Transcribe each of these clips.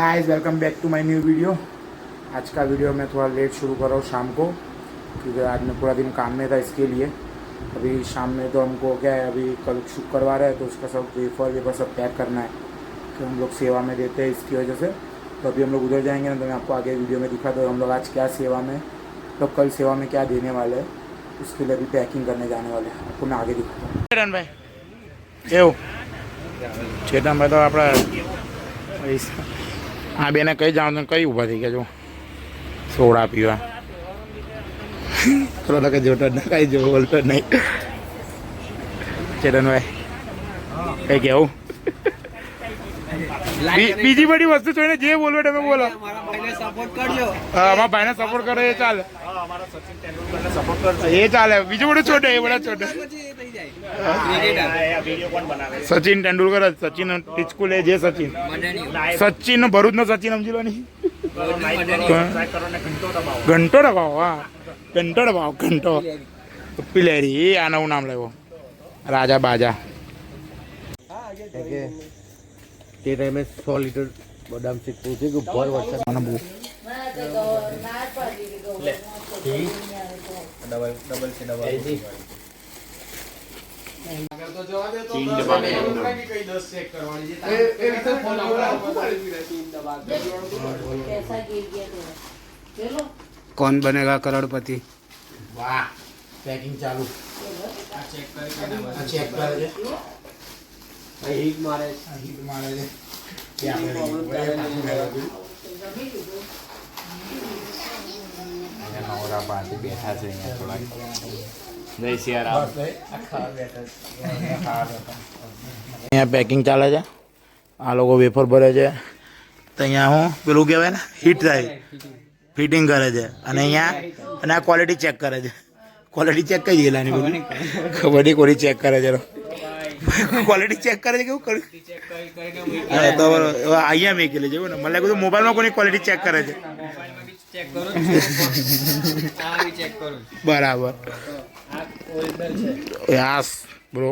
Guys welcome back to my new video. आज का video मैं थोड़ा लेट शुरू कर रहा हूँ शाम को, क्योंकि आज मैं पूरा दिन काम में था इसके लिए। अभी शाम में तो हमको क्या है, अभी कल शुक्रवार है तो उसका सब वेफर सब पैक करना है, तो हम लोग सेवा में देते हैं इसकी वजह से। तो अभी हम लोग उधर जाएंगे ना, तो मैं आपको आगे वीडियो में दिखा दूँ हम लोग आज क्या सेवा में, तो कल सेवा में क्या देने वाले हैं, उसके लिए अभी पैकिंग करने जाने वाले हैं। आपको मैं आगे दिखाता हूँ। चेतन भाई એવું ચેતન ભાઈ તો આપણે આ બેને કઈ જાણ કઈ ઊભા થઈ ગયા જો સોડા પીવા થોડા કે જોતો જ કઈ જો બોલતો જ નહીં ચેતન ભાઈ કઈ કેવું બીજી બધી વસ્તુ જોઈને જે બોલવો તમે બોલો। અમારા ભાઈને સપોર્ટ કરો એ ચાલે, એ ચાલે, બીજું બધું છોડે એ બધા છોડે। સચિન તેંડુલકર સચિન ટીચકુ લે જે સચિન સચિન ભરૂચનો સચિન સમજી લો નહીં। ઘંટો દબાવો, હા ઘંટો દબાવો, ઘંટો પિલેરી આ નવું નામ લેવો રાજા બાજા। તે ટાઈમે 100 લીટર બદામ શેક પીવું છે કે ભર વરસાદ મને બહુ कौन बनेगा करोड़पति। વાહ પેકિંગ ચાલુ ચેક કરે છે हीट मारे હીટ મારે છે કે આપણે નવરા પાર્ટી બેઠા છે અહીંયા થોડા જય સિયારામ। અહીંયા પેકિંગ ચાલે છે, આ લોકો વેફર ભરે છે, તો અહીંયા હું પેલું કહેવાય ને હીટ થાય ફિટિંગ કરે છે, અને અહીંયા અને આ ક્વોલિટી ચેક કરે છે। ક્વોલિટી ચેક કઈ ગયેલાની બધી ખબર નહીં કોની ચેક કરે છે, ક્વોલિટી ચેક કરે છે કેવું કર્યું તો અહીંયા મેકેલી છે ને, મને લાગ્યું મોબાઈલમાં કોની ક્વોલિટી ચેક કરે છે બરાબર યસ બ્રો।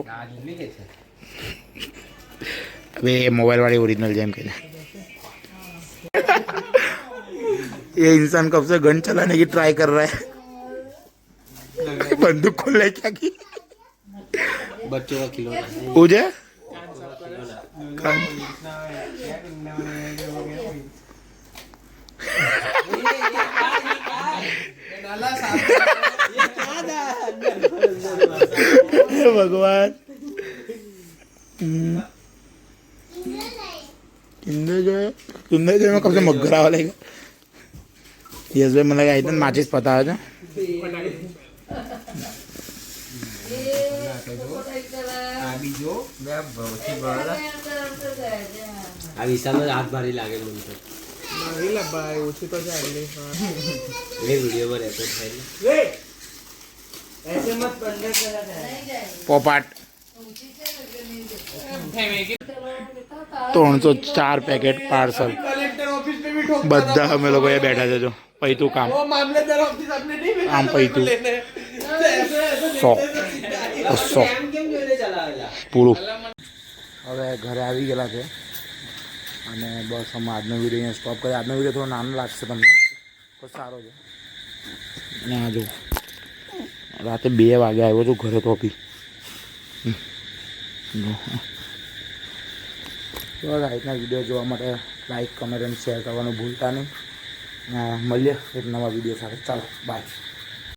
હવે मोबाइल वाली ओरिजिनल जेम के ये इंसान कब से गन चलाने की ट्राई कर रहा है, बंदूक खोल ले क्या की बच्चों का खिलौना मुझे भगवान किंदर जो में कब से मगरा वाला यस भाई मतलब आई माचिस पता है આ વિશાલનો હાથ ભારી લાગે મને તો નહીં લબાય ઓછી તો ચાલે એ વિડિયો પર રેકોર્ડ થાય ऐसे मत बंद करा Popat 304 packet parcel collector office पे भी ठोक બધા અમે લોકો એ બેઠા છે જો પૈતું કામ वो मामलेदार ऑफिस आपने नहीं भेजा આમ પૈતું लेने ऐसे 100 કેમ જોઈને ચલાવેલા પૂરું। હવે ઘરે આવી ગયેલા છે અને બસ અમે આજનો વિડીયો અહીંયા સ્ટોપ કરીએ। આજનો વિડીયો થોડો નાનો લાગશે તમને, પણ સારો છે। અને આ જો રાતે 2 વાગે આવ્યો છું ઘરે, તો બી તો રાઈટના વિડીયો જોવા માટે લાઈક કમેન્ટ અને શેર કરવાનું ભૂલતા નહીં। મળીએ એક નવા વિડીયો સાથે, ચાલો બાય।